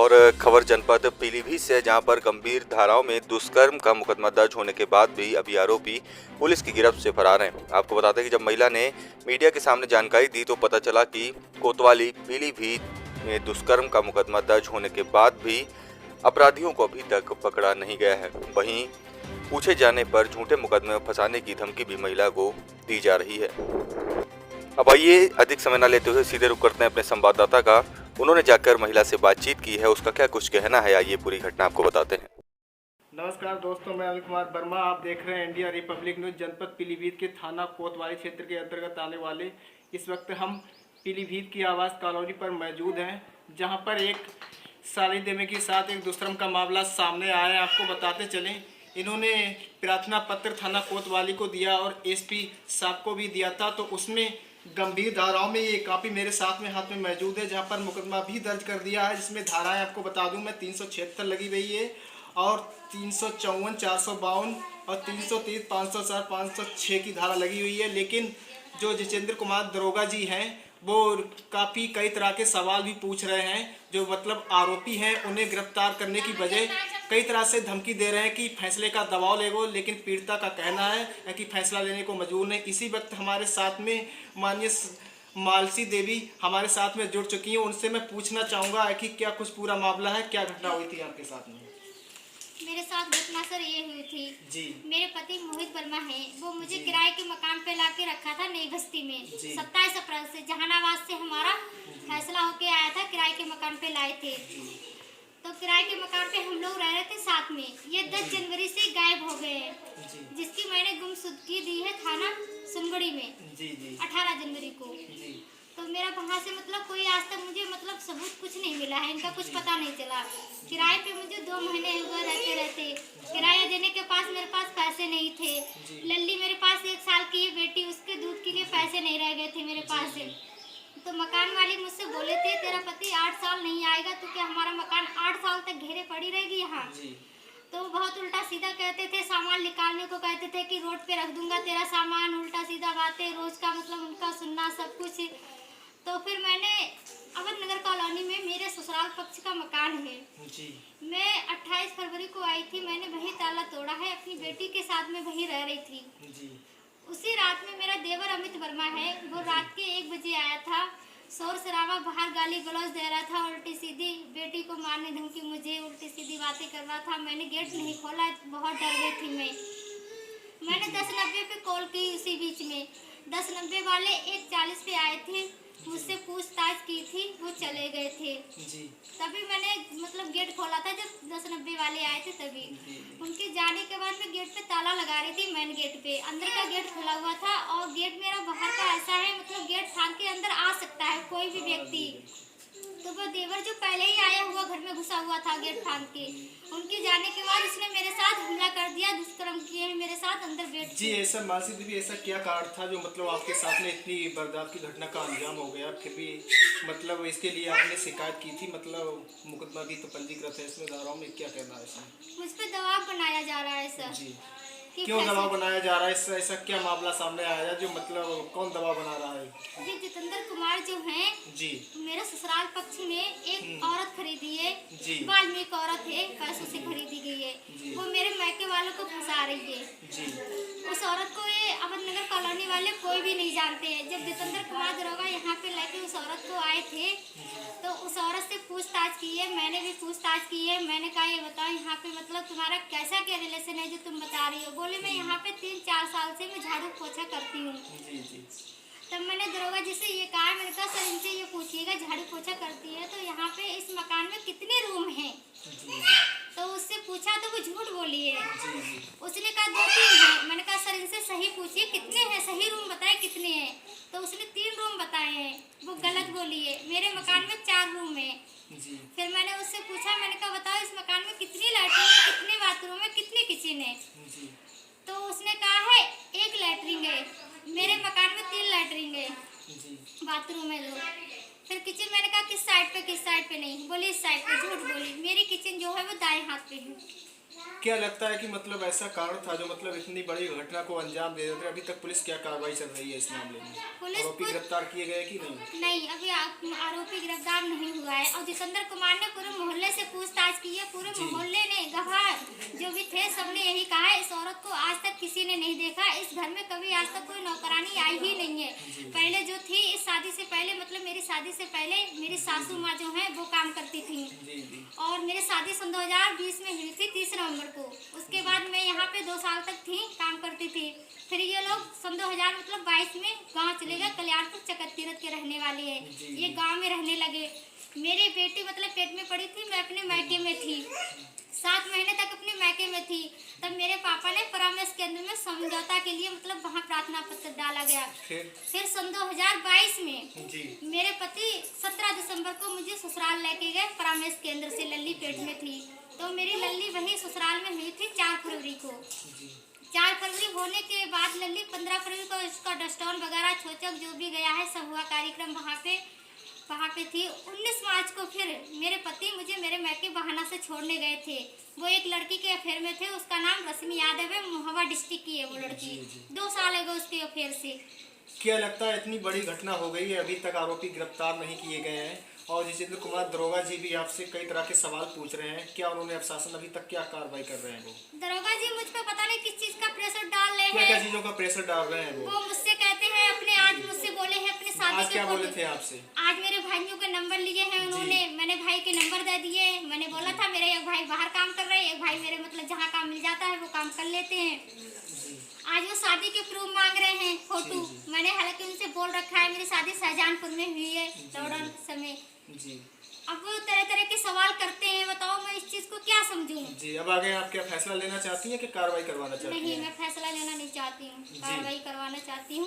और खबर जनपद पीलीभीत से, जहां पर गंभीर धाराओं में दुष्कर्म का मुकदमा दर्ज होने के बाद भी अभी आरोपी पुलिस की गिरफ्त से फरार हैं। आपको बताते हैं कि जब महिला ने मीडिया के सामने जानकारी दी तो पता चला कि कोतवाली पीलीभीत में दुष्कर्म का मुकदमा दर्ज होने के बाद भी अपराधियों को अभी तक पकड़ा नहीं गया है। वहीं पूछे जाने पर झूठे मुकदमे में फंसाने की धमकी भी महिला को दी जा रही है। अब आइए अधिक समय न लेते हुए सीधे रुख करते हैं अपने संवाददाता का। उन्होंने जाकर महिला से बातचीत की है, उसका क्या कुछ कहना है, आइए पूरी घटना आपको बताते हैं। नमस्कार दोस्तों, मैं अनिल कुमार वर्मा। आप देख रहे हैं इंडिया रिपब्लिक न्यूज़। जनपद पीलीभीत के थाना कोतवाली क्षेत्र के अंतर्गत आने वाले इस वक्त हम पीलीभीत की आवास कॉलोनी पर मौजूद हैं, जहां पर एक साली देवी के साथ एक दुष्कर्म का मामला सामने आया है। आपको बताते चलें, इन्होंने प्रार्थना पत्र थाना कोतवाली को दिया और एसपी साहब को भी दिया था। तो उसमें गंभीर धाराओं में ये कापी मेरे साथ में हाथ में मौजूद है, जहां पर मुकदमा भी दर्ज कर दिया है, जिसमें धाराएं आपको बता दूं मैं 376 लगी हुई है और 354, 452 और 330, 504, 506 की धारा लगी हुई है। लेकिन जो जितेंद्र कुमार दरोगा जी हैं वो काफ़ी कई तरह के सवाल भी पूछ रहे हैं। जो मतलब आरोपी हैं उन्हें गिरफ्तार करने की बजाय कई तरह से धमकी दे रहे हैं कि फैसले का दबाव लेगो, लेकिन पीड़िता का कहना है कि फैसला लेने को मजबूर नहीं। इसी वक्त हमारे साथ में माननीय मालसी देवी हमारे साथ में जुड़ चुकी हैं। उनसे मैं पूछना चाहूँगा कि क्या कुछ पूरा मामला है, क्या घटना हुई थी आपके साथ में? मेरे साथ घटना सर ये हुई थी जी। मेरे पति मोहित वर्मा हैं, वो मुझे किराए के मकान पे लाके रखा था नई बस्ती में। 27 अप्रैल से जहानाबाद से हमारा फैसला होके आया था, किराए के मकान पे लाए थे। तो किराए के मकान पे हम लोग रह रहे थे साथ में। ये 10 जनवरी से गायब हो गए हैं, जिसकी मैंने गुमशुदगी दी है थाना सुनगड़ी में 18 जनवरी को। तो मेरा वहाँ से मतलब कोई आज तक मुझे मतलब सबूत कुछ नहीं मिला है, इनका कुछ पता नहीं चला। किराए पे मुझे 2 महीने हुए रहते किराया देने के पास मेरे पास पैसे नहीं थे। लल्ली मेरे पास 1 साल की है बेटी, उसके दूध के लिए पैसे नहीं रह गए थे मेरे पास से। तो मकान वाली मुझसे बोले थे तेरा पति 8 साल नहीं आएगा तो क्या हमारा मकान 8 साल तक घेरे पड़ी रहेगी यहाँ। तो बहुत उल्टा सीधा कहते थे, सामान निकालने को कहते थे कि रोड पे रख दूंगा तेरा सामान, उल्टा सीधा बातें रोज का मतलब उनका सुनना सब कुछ। तो फिर मैंने अवध नगर कॉलोनी में मेरे ससुराल पक्ष का मकान है जी। मैं 28 फरवरी को आई थी, मैंने वही ताला तोड़ा है, अपनी बेटी के साथ में वही रह रही थी जी। उसी रात में मेरा देवर अमित वर्मा है, वो रात के 1 बजे आया था। शोर शराबा, बाहर गाली गलौज दे रहा था, उल्टी सीधी बेटी को मारने धमकी, मुझे उल्टी सीधी बातें कर रहा था। मैंने गेट नहीं खोला, बहुत डर गई थी मैंने 1090 पे कॉल की। उसी बीच में 1090 वाले 140 पे आए थे, मुझसे पूछताछ की थी, वो चले गए थे जी। तभी मैंने मतलब गेट खोला था, जब 1090 वाले आए थे तभी। उनके जाने के बाद मैं गेट पे ताला लगा रही थी, मेन गेट पे। अंदर का गेट खुला हुआ था और गेट मेरा बाहर का ऐसा है मतलब गेट फाड़ के अंदर आ सकता है कोई भी व्यक्ति। तो वो देवर जो पहले ही आया हुआ घर में घुसा हुआ था गेट फाड़ के, उनके जाने के बाद उसने मेरे साथ हमला कर दिया, दुष्कर्म किए हैं मेरे साथ अंदर बैठ जी। ऐसा मालसी देवी, ऐसा क्या कारण था जो मतलब आपके साथ में इतनी बर्दाश्त की घटना का अंजाम हो गया? फिर भी मतलब इसके लिए आपने शिकायत की थी, मतलब मुकदमा भी तो पंजीकृत है इसमें, धाराओं में क्या कहना है इसमें? मुझ पर दबाव बनाया जा रहा है सर जी। क्यों दबाव बनाया जा रहा है? ऐसा क्या मामला सामने आया जो मतलब कौन दबाव बना रहा है? जी, जितेंद्र कुमार जो हैं जी, मेरे ससुराल पक्ष में एक औरत खरीदी है जी, वाल्मीकि औरत है, पैसों से खरीदी गई है, वो मेरे मायके वालों को फंसा रही है जी। उस औरत को ये अवध नगर कॉलोनी वाले कोई भी नहीं जानते हैं। जब जितेंद्र कुमार दरोगा यहाँ पे लेके उस औरत को आए थे तो उस औरत से पूछताछ की है, मैंने भी पूछताछ की है। मैंने कहा ये बताओ यहाँ पे मतलब तुम्हारा कैसा क्या रिलेशन है जो तुम बता रही हो? बोले मैं यहाँ पे 3-4 साल से मैं झाड़ू पोछा करती हूँ। तब मैंने दरोगा जी से ये कहा, मैंने कहा सर इनसे ये पूछिएगा झाड़ू पोछा करती है तो यहाँ पे इस मकान में कितने रूम हैं? तो उससे पूछा तो वो झूठ बोली है। उसने कहा 2-3 हैं। मैंने कहा सर इनसे सही पूछिए कितने हैं, सही रूम बताए कितने हैं? तो उसने 3 रूम बताए हैं, वो गलत बोली है। मेरे मकान में 4 रूम है। फिर मैंने उससे पूछा, मैंने कहा बताओ इस मकान में कितनी लैट्रिन है, कितने बाथरूम है, कितने किचन है? तो उसने कहा है 1 लैट्रिन है। मेरे मकान में 3 लैट्रिन है, बाथरूम है 2। फिर किचन मैंने कहा किस साइड पे नहीं? बोली इस साइड पे। झूठ बोली। मेरी किचन जो है वो दाएं हाथ पे है। क्या लगता है कि मतलब ऐसा कारण था जो मतलब इतनी बड़ी घटना को अंजाम दे देते? अभी तक पुलिस क्या कार्रवाई चल रही है इस मामले में? पुलिस आरोपी कुछ गिरफ्तार किए गए कि नहीं? नहीं, अभी आरोपी गिरफ्तार नहीं हुआ है। और जितेंद्र कुमार ने पूरे मोहल्ले से पूछताछ की है। पूरे जी। मोहल्ले ने, गवाह जो भी थे, सबने यही कहा है, इस औरत को आज तक किसी ने नहीं देखा। इस घर में कभी आज तक कोई नौकरानी आई ही नहीं है। पहले जो थी, इस शादी से पहले, मतलब मेरी शादी से पहले मेरी सासू माँ जो है वो काम करती थी। जी जी। और मेरी शादी सन 2020 में हुई थी 30 नवंबर को। उसके बाद मैं यहाँ पे 2 साल तक थी, काम करती थी। फिर ये लोग सन 2022 में गांव चले गए। कल्याणपुर चकत तीरथ के रहने वाले हैं। ये गांव में रहने लगे। मेरी बेटी मतलब पेट में पड़ी थी, मैं अपने मायके में थी। 7 महीने तक अपने मायके में थी। तब मेरे पापा ने परामर्श केंद्र में समझौता के लिए मतलब वहाँ प्रार्थना पत्र डाला गया। फिर सन 2022 में जी। मेरे पति 17 दिसंबर को मुझे ससुराल लेके गए। परामर्श केंद्र से लल्ली पेट में थी, तो मेरी लल्ली वही ससुराल में हुई थी 4 फरवरी को। 4 फरवरी होने के बाद लल्ली 15 फरवरी को इसका डस्टॉन वगैरह छोचक जो भी गया है सब हुआ कार्यक्रम वहाँ पे थी। 19 मार्च को फिर मेरे पति मुझे मेरे मैके बहाना से छोड़ने गए थे। वो एक लड़की के अफेयर में थे, उसका नाम रश्मि यादव है, मोहवा डिस्ट्रिक्ट की है वो लड़की। 2 साल हो गए उसके अफेयर से। क्या लगता है इतनी बड़ी घटना हो गई है, अभी तक आरोपी गिरफ्तार नहीं किए गए हैं? और जितेंद्र कुमार दरोगा जी भी आपसे कई तरह के सवाल पूछ रहे हैं, क्या उन्होंने अब शासन अभी तक क्या कार्रवाई कर रहे हैं? वो दरोगा जी मुझ पे पता नहीं किस चीज का प्रेशर डाल रहे क्या क्या हैं। चीजों का प्रेशर डाल रहे हैं? वो मुझसे कहते हैं अपने, आज मुझसे बोले हैं अपने शादी आज के क्या बोले फोटो। थे आपसे? आज मेरे भाइयों के नंबर लिए हैं उन्होंने। मैंने भाई के नंबर दे दिए। मैंने बोला था मेरे एक भाई बाहर काम कर रहे हैं, एक भाई मेरे मतलब जहाँ काम मिल जाता है वो काम कर लेते हैं। आज वो शादी के प्रूफ मांग रहे हैं, फोटो। मैंने हालांकि उनसे बोल रखा है मेरी शादी शाहजहानपुर में हुई है लॉकडाउन समय। जी। अब वो तरह तरह के सवाल करते हैं, बताओ मैं इस चीज को क्या समझूं? जी। अब आगे आप क्या फैसला लेना चाहती हैं कि कार्रवाई करवाना चाहती हैं? नहीं, मैं फैसला लेना नहीं चाहती हूँ, कार्रवाई करवाना चाहती हूँ।